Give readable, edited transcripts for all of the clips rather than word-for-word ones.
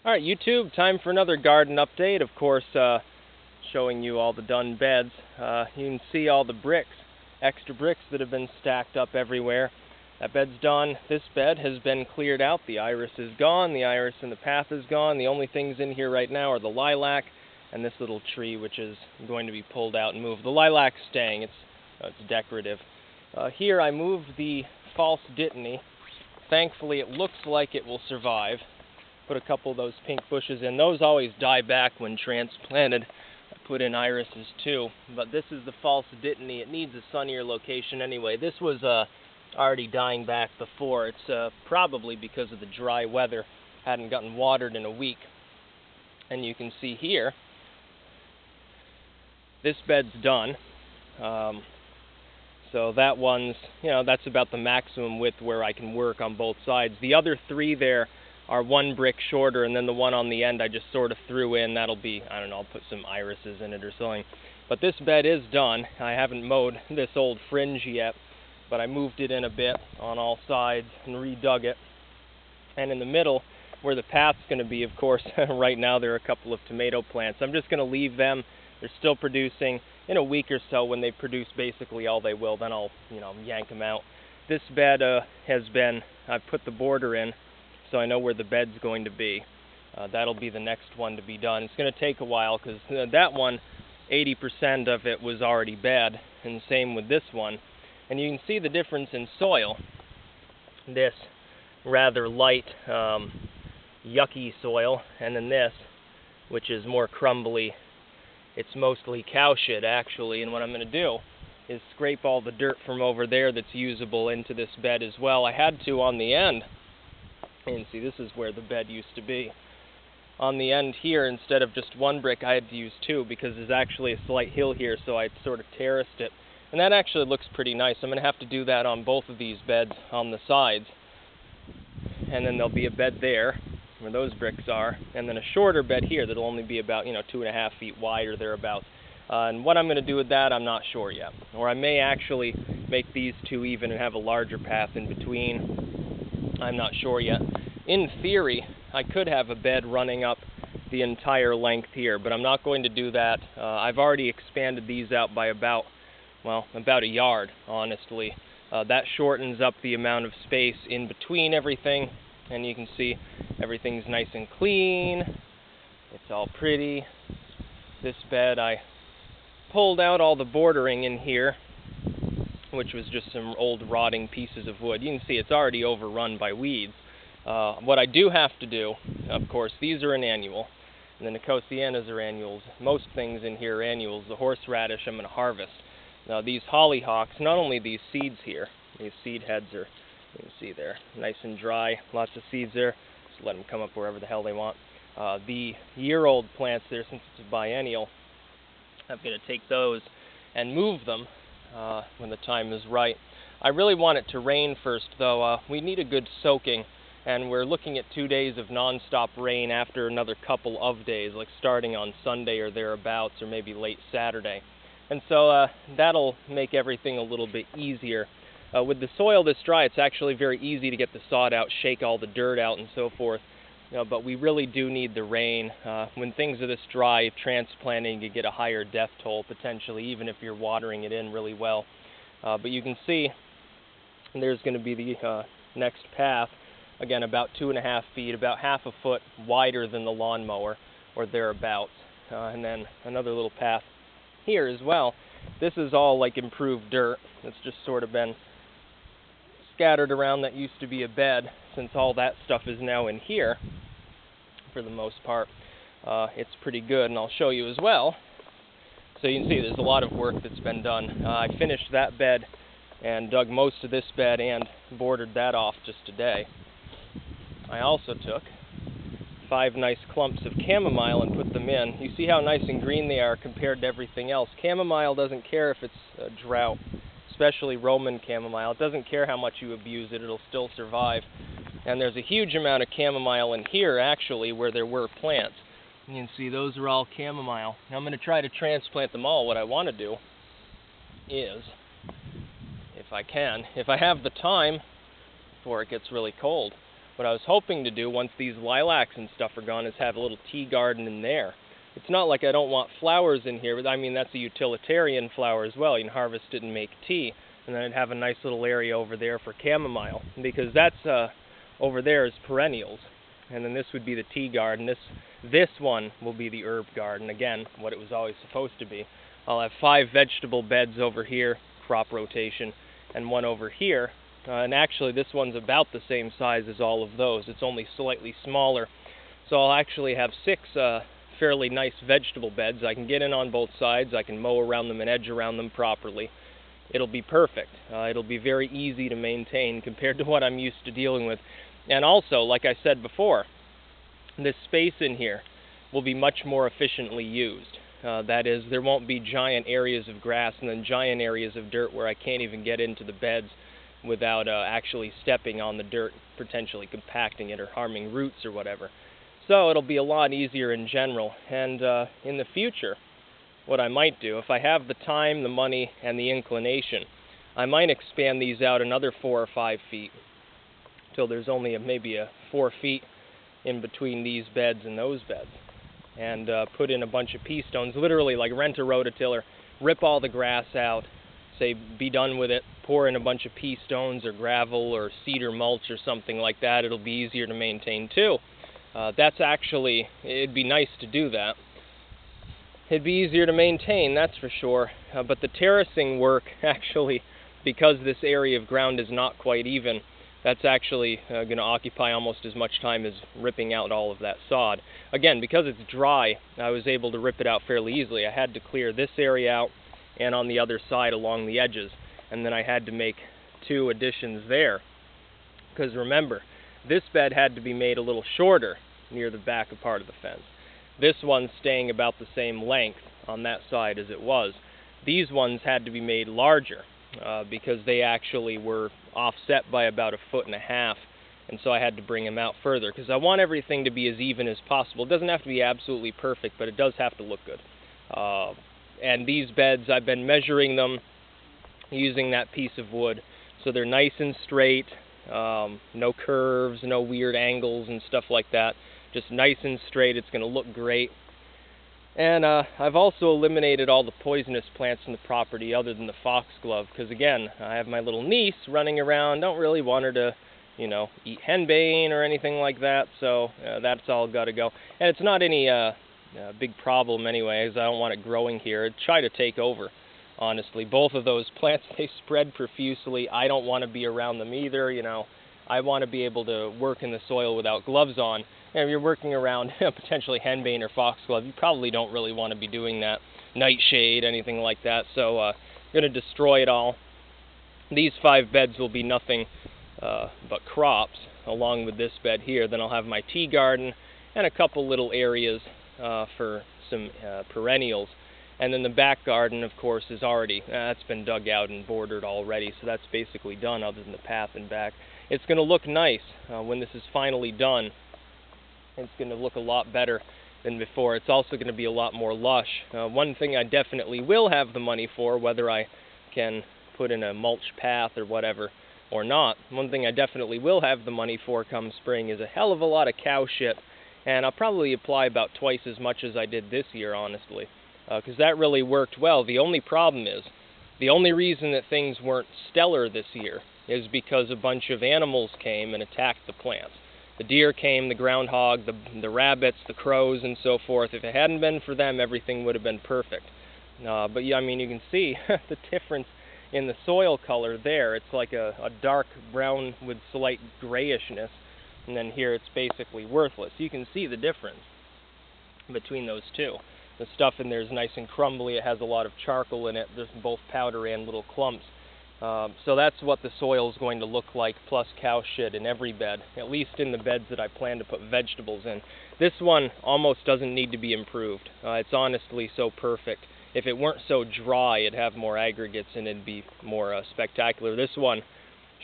Alright, YouTube, time for another garden update. Of course, showing you all the done beds. You can see all the bricks, extra bricks that have been stacked up everywhere. That bed's done. This bed has been cleared out. The iris is gone. The iris in the path is gone. The only things in here right now are the lilac and this little tree, which is going to be pulled out and moved. The lilac's staying. It's decorative. Here I moved the false dittany. Thankfully, it looks like it will survive. Put a couple of those pink bushes in. Those always die back when transplanted. I put in irises too. But this is the false dittany. It needs a sunnier location anyway. This was already dying back before. It's probably because of the dry weather. Hadn't gotten watered in a week. And you can see here, this bed's done. So that one's, that's about the maximum width where I can work on both sides. The other three there are one brick shorter, and then the one on the end I just sort of threw in. That'll be, I don't know, I'll put some irises in it or something. But this bed is done. I haven't mowed this old fringe yet, but I moved it in a bit on all sides and redug it. And in the middle, where the path's going to be, of course, right now there are a couple of tomato plants. I'm just going to leave them. They're still producing. In a week or so, when they produce basically all they will, then I'll, yank them out. This bed I've put the border in, so I know where the bed's going to be. That'll be the next one to be done. It's going to take a while because that one, 80% of it was already bed, and same with this one. And you can see the difference in soil. This rather light, yucky soil, and then this, which is more crumbly. It's mostly cow shit, actually, and what I'm going to do is scrape all the dirt from over there that's usable into this bed as well. I had to on the end. And see, this is where the bed used to be. On the end here, instead of just one brick, I had to use two because there's actually a slight hill here, so I sort of terraced it. And that actually looks pretty nice. I'm going to have to do that on both of these beds on the sides. And then there'll be a bed there, where those bricks are, and then a shorter bed here that'll only be about, 2.5 feet wide or thereabouts. And what I'm going to do with that, I'm not sure yet. Or I may actually make these two even and have a larger path in between. I'm not sure yet. In theory, I could have a bed running up the entire length here, but I'm not going to do that. I've already expanded these out by about a yard, honestly. That shortens up the amount of space in between everything, and you can see everything's nice and clean. It's all pretty. This bed, I pulled out all the bordering in here, which was just some old rotting pieces of wood. You can see it's already overrun by weeds. What I do have to do, of course, these are an annual, and the nicotianas are annuals. Most things in here are annuals. The horseradish I'm going to harvest. Now these hollyhocks, not only these seeds here, these seed heads are, you can see they're nice and dry, lots of seeds there. Just let them come up wherever the hell they want. The year-old plants there, since it's a biennial, I'm going to take those and move them when the time is right. I really want it to rain first, though. We need a good soaking, and we're looking at 2 days of non-stop rain after another couple of days, like starting on Sunday or thereabouts, or maybe late Saturday. And so that'll make everything a little bit easier. With the soil this dry, it's actually very easy to get the sod out, shake all the dirt out, and so forth. But we really do need the rain. When things are this dry, transplanting, you get a higher death toll, potentially, even if you're watering it in really well. But you can see there's going to be the next path, again, about 2.5 feet, about half a foot wider than the lawnmower, or thereabouts. And then another little path here as well. This is all like improved dirt. It's just sort of been scattered around. That used to be a bed, since all that stuff is now in here for the most part. It's pretty good, and I'll show you as well. So you can see there's a lot of work that's been done. I finished that bed and dug most of this bed and bordered that off just today. I also took 5 nice clumps of chamomile and put them in. You see how nice and green they are compared to everything else. Chamomile doesn't care if it's a drought, especially Roman chamomile. It doesn't care how much you abuse it, it'll still survive. And there's a huge amount of chamomile in here, actually, where there were plants. You can see those are all chamomile. Now I'm going to try to transplant them all. What I want to do is, if I can, if I have the time before it gets really cold, what I was hoping to do once these lilacs and stuff are gone is have a little tea garden in there. It's not like I don't want flowers in here, but I mean that's a utilitarian flower as well. You can harvest it and make tea. And then I'd have a nice little area over there for chamomile, because that's over there is perennials. And then this would be the tea garden. This one will be the herb garden. Again, what it was always supposed to be. I'll have 5 vegetable beds over here, crop rotation, and one over here. And actually this one's about the same size as all of those. It's only slightly smaller. So I'll actually have 6 fairly nice vegetable beds. I can get in on both sides. I can mow around them and edge around them properly. It'll be perfect. It'll be very easy to maintain compared to what I'm used to dealing with. And also, like I said before, this space in here will be much more efficiently used. That is, there won't be giant areas of grass and then giant areas of dirt where I can't even get into the beds without actually stepping on the dirt, potentially compacting it or harming roots or whatever. So it'll be a lot easier in general. And in the future, what I might do, if I have the time, the money, and the inclination, I might expand these out another 4 or 5 feet till there's only maybe 4 feet in between these beds and those beds, and put in a bunch of pea stones, literally like rent a rototiller, rip all the grass out, say be done with it, pour in a bunch of pea stones or gravel or cedar mulch or something like that. It'll be easier to maintain too. That's actually, it'd be nice to do that. It'd be easier to maintain, that's for sure, but the terracing work actually, because this area of ground is not quite even, that's actually going to occupy almost as much time as ripping out all of that sod. Again, because it's dry, I was able to rip it out fairly easily. I had to clear this area out and on the other side along the edges, and then I had to make 2 additions there. Because remember, this bed had to be made a little shorter near the back part of the fence. This one's staying about the same length on that side as it was. These ones had to be made larger because they actually were offset by about 1.5 feet, and so I had to bring them out further because I want everything to be as even as possible. It doesn't have to be absolutely perfect, but it does have to look good. And these beds, I've been measuring them using that piece of wood, so they're nice and straight, no curves, no weird angles and stuff like that. Just nice and straight. It's going to look great. And I've also eliminated all the poisonous plants in the property other than the foxglove, because again, I have my little niece running around. Don't really want her to, you know, eat henbane or anything like that, so that's all got to go. And it's not any big problem anyway, as I don't want it growing here. It'd try to take over, honestly. Both of those plants, they spread profusely. I don't want to be around them either, you know. I want to be able to work in the soil without gloves on. And if you're working around potentially henbane or foxglove, you probably don't really want to be doing that. Nightshade, anything like that. So I'm going to destroy it all. These 5 beds will be nothing but crops, along with this bed here. Then I'll have my tea garden and a couple little areas for some perennials. And then the back garden, of course, is already, that's been dug out and bordered already, so that's basically done other than the path and back. It's going to look nice when this is finally done. It's going to look a lot better than before. It's also going to be a lot more lush. One thing I definitely will have the money for, whether I can put in a mulch path or whatever or not, one thing I definitely will have the money for come spring is a hell of a lot of cow shit. And I'll probably apply about twice as much as I did this year, honestly. Because that really worked well. The only problem is, the only reason that things weren't stellar this year is because a bunch of animals came and attacked the plants. The deer came, the groundhog, the rabbits, the crows, and so forth. If it hadn't been for them, everything would have been perfect. But yeah, I mean, you can see the difference in the soil color there. It's like a dark brown with slight grayishness, and then here it's basically worthless. You can see the difference between those two. The stuff in there is nice and crumbly. It has a lot of charcoal in it. There's both powder and little clumps. So that's what the soil is going to look like, plus cow shit in every bed, at least in the beds that I plan to put vegetables in. This one almost doesn't need to be improved. It's honestly so perfect. If it weren't so dry, it'd have more aggregates and it'd be more spectacular. This one,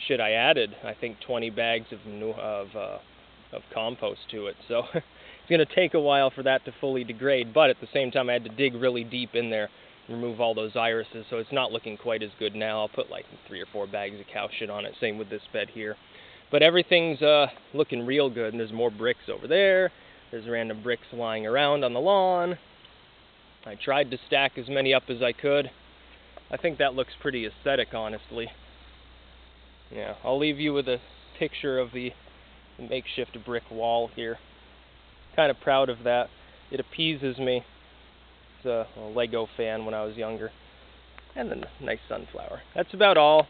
shit, I added, I think, 20 bags of compost to it. So it's going to take a while for that to fully degrade, but at the same time I had to dig really deep in there, remove all those irises, so it's not looking quite as good now. I'll put like 3 or 4 bags of cow shit on it, same with this bed here. But everything's looking real good, and there's more bricks over there. There's random bricks lying around on the lawn. I tried to stack as many up as I could. I think that looks pretty aesthetic, honestly. Yeah, I'll leave you with a picture of the makeshift brick wall here. Kind of proud of that. It appeases me. It's a Lego fan when I was younger. And then a nice sunflower. That's about all.